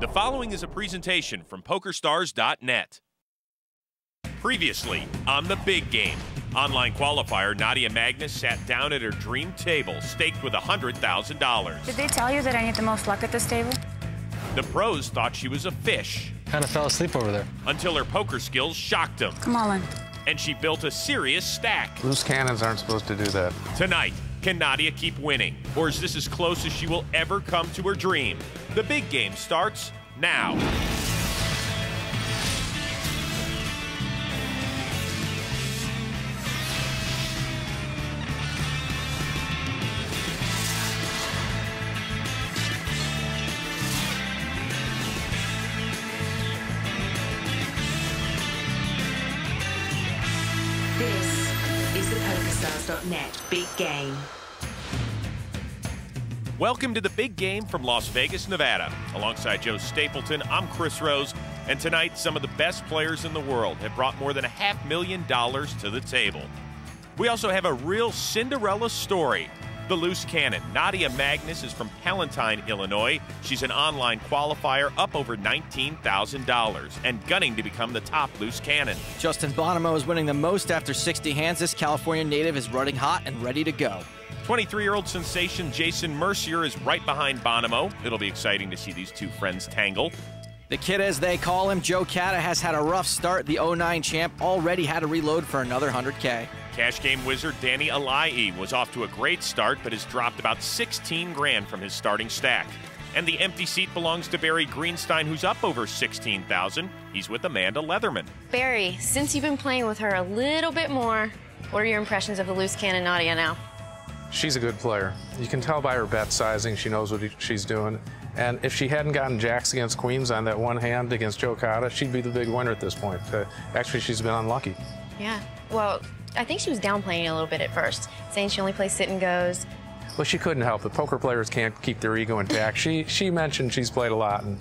The following is a presentation from PokerStars.net. Previously on The Big Game, online qualifier Nadya Magnus sat down at her dream table, staked with $100,000. Did they tell you that I need the most luck at this table? The pros thought she was a fish. Kind of fell asleep over there. Until her poker skills shocked them. Come on. And she built a serious stack. Loose cannons aren't supposed to do that. Tonight, can Nadya keep winning? Or is this as close as she will ever come to her dream? The Big Game starts now. This is the PokerStars.net Big Game. Welcome to The Big Game from Las Vegas, Nevada. Alongside Joe Stapleton, I'm Chris Rose, and tonight some of the best players in the world have brought more than $500,000 to the table. We also have a real Cinderella story. The loose cannon. Nadya Magnus is from Palatine, Illinois. She's an online qualifier up over $19,000 and gunning to become the top loose cannon. Justin Bonomo is winning the most after 60 hands. This California native is running hot and ready to go. 23-year-old sensation Jason Mercier is right behind Bonomo. It'll be exciting to see these two friends tangle. The kid, as they call him, Joe Cada, has had a rough start. The 09 champ already had to reload for another $100K. Cash game wizard Danny Alaei was off to a great start, but has dropped about 16 grand from his starting stack. And the empty seat belongs to Barry Greenstein, who's up over 16,000. He's with Amanda Leatherman. Barry, since you've been playing with her a little bit more, what are your impressions of the loose cannon Nadya now? She's a good player. You can tell by her bet sizing, she knows what she's doing. And if she hadn't gotten jacks against queens on that one hand against Joe Cada, she'd be the big winner at this point. Actually, she's been unlucky. Yeah, well, I think she was downplaying it a little bit at first, saying she only plays sit and goes. Well, she couldn't help it. Poker players can't keep their ego intact. She mentioned she's played a lot, and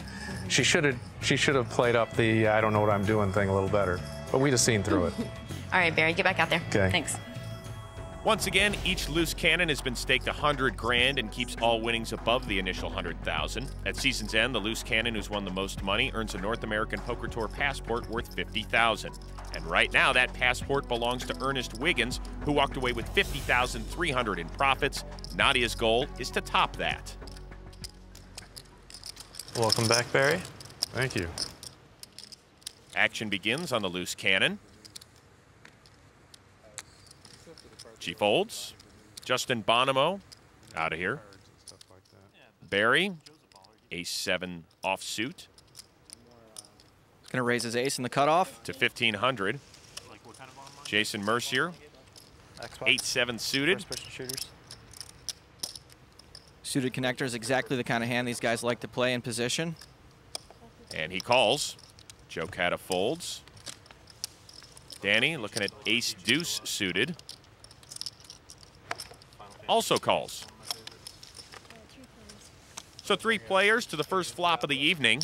she should have played up the I don't know what I'm doing thing a little better. But we just seen through it. All right, Barry, get back out there. Okay. Thanks. Once again, each loose cannon has been staked 100 grand and keeps all winnings above the initial 100,000. At season's end, the loose cannon who's won the most money earns a North American Poker Tour passport worth $50,000. And right now, that passport belongs to Ernest Wiggins, who walked away with $50,300 in profits. Nadya's goal is to top that. Welcome back, Barry. Thank you. Action begins on the loose cannon. She folds. Justin Bonomo out of here. Barry, ace-7 offsuit. He's going to raise his ace in the cutoff. To 1,500. Jason Mercier, 8-7 suited. Suited connector is exactly the kind of hand these guys like to play in position. And he calls. Joe Cada folds. Danny looking at ace-deuce suited. Also calls. So 3 players to the first flop of the evening.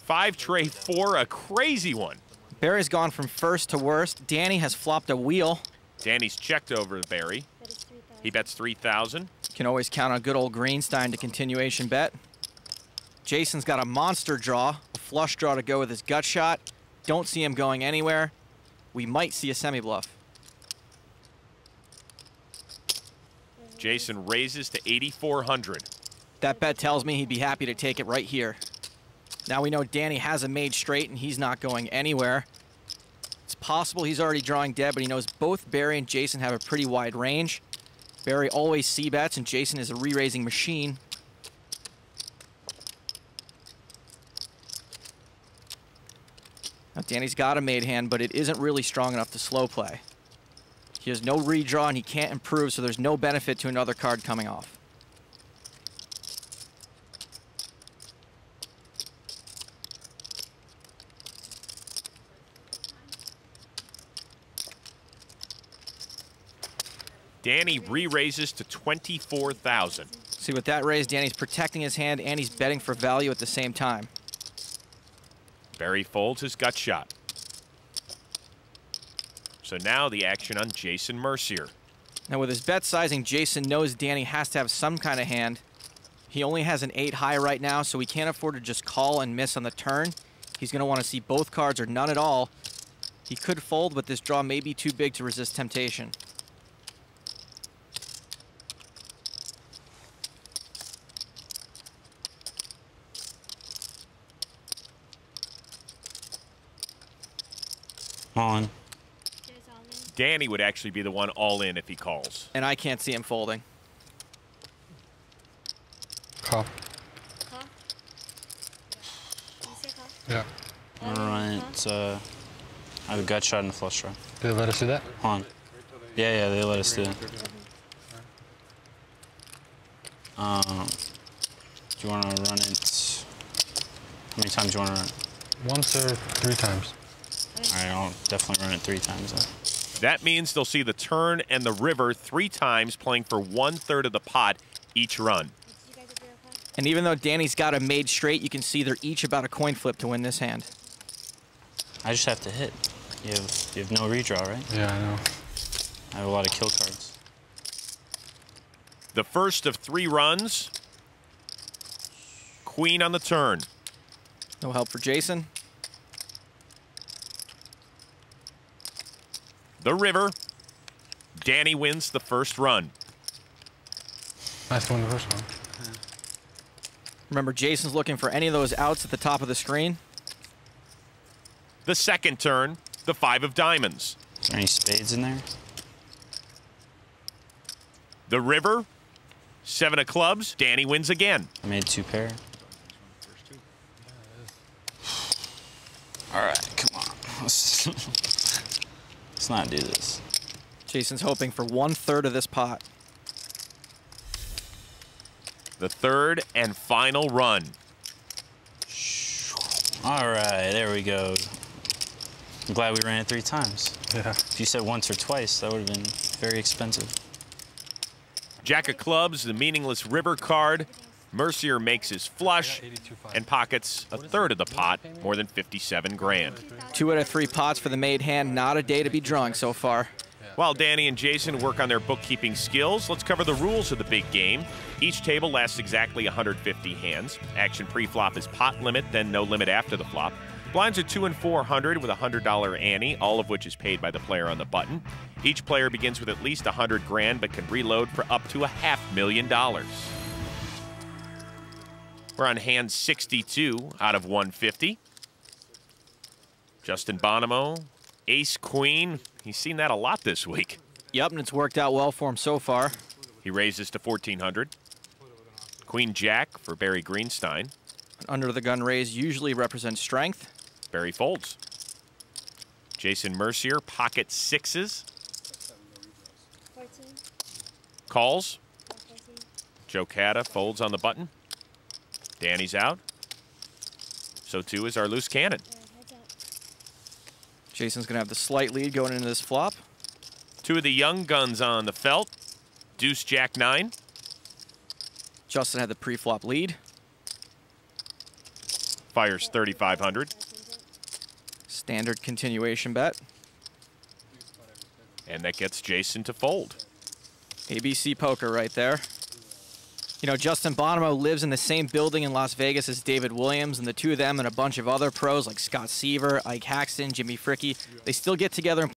5 trade 4, a crazy one. Barry's gone from first to worst. Danny has flopped a wheel. Danny's checked over Barry. He bets 3,000. You can always count on good old Greenstein to continuation bet. Jason's got a monster draw, a flush draw to go with his gut shot. Don't see him going anywhere. We might see a semi-bluff. Jason raises to 8,400. That bet tells me he'd be happy to take it right here. Now we know Danny has a made straight and he's not going anywhere. It's possible he's already drawing dead, but he knows both Barry and Jason have a pretty wide range. Barry always c-bets and Jason is a re-raising machine. Now Danny's got a made hand, but it isn't really strong enough to slow play. He has no redraw and he can't improve, so there's no benefit to another card coming off. Danny re-raises to 24,000. See, with that raise, Danny's protecting his hand and he's betting for value at the same time. Barry folds his gut shot. So now the action on Jason Mercier. Now with his bet sizing, Jason knows Danny has to have some kind of hand. He only has an 8 high right now, so he can't afford to just call and miss on the turn. He's going to want to see both cards or none at all. He could fold, but this draw may be too big to resist temptation. On. Danny would actually be the one all in if he calls. And I can't see him folding. Call. Call? You say call? Yeah. I'm gonna run it. I have a gut shot and a flush draw. Did they let us do that? On. Yeah, they let us do it. Do you want to run it? How many times do you want to run it? Once or 3 times. All right, I'll definitely run it 3 times then. That means they'll see the turn and the river 3 times, playing for 1/3 of the pot each run. And even though Danny's got a made straight, you can see they're each about a coin flip to win this hand. I just have to hit. You have no redraw, right? Yeah, I know. I have a lot of kill cards. The first of 3 runs. Queen on the turn. No help for Jason. The river. Danny wins the first run. Nice to win the first one. Remember, Jason's looking for any of those outs at the top of the screen. The second turn, the 5 of diamonds. Is there any spades in there? The river, 7 of clubs. Danny wins again. I made 2 pair. All right, come on. Let's not do this. Jason's hoping for 1/3 of this pot. The third and final run. All right, there we go. I'm glad we ran it 3 times. Yeah. If you said once or twice, that would have been very expensive. Jack of clubs, the meaningless river card. Mercier makes his flush and pockets 1/3 of the pot, more than 57 grand. 2 out of 3 pots for the made hand. Not a day to be drawing so far. While Danny and Jason work on their bookkeeping skills, let's cover the rules of the big game. Each table lasts exactly 150 hands. Action pre-flop is pot limit, then no limit after the flop. Blinds are 2 and 400 with a $100 ante, all of which is paid by the player on the button. Each player begins with at least 100 grand, but can reload for up to $500,000. We're on hand 62 out of 150. Justin Bonomo, ace queen. He's seen that a lot this week. Yep, and it's worked out well for him so far. He raises to 1,400. Queen jack for Barry Greenstein. Under the gun raise usually represents strength. Barry folds. Jason Mercier, pocket 6s. 14. Calls. 14. Joe Cada folds on the button. Danny's out. So too is our loose cannon. Jason's going to have the slight lead going into this flop. 2 of the young guns on the felt. Deuce jack 9. Justin had the pre-flop lead. Fires 3,500. Standard continuation bet. And that gets Jason to fold. ABC poker right there. You know, Justin Bonomo lives in the same building in Las Vegas as David Williams, and the 2 of them and a bunch of other pros like Scott Seaver, Ike Haxton, Jimmy Fricke, they still get together and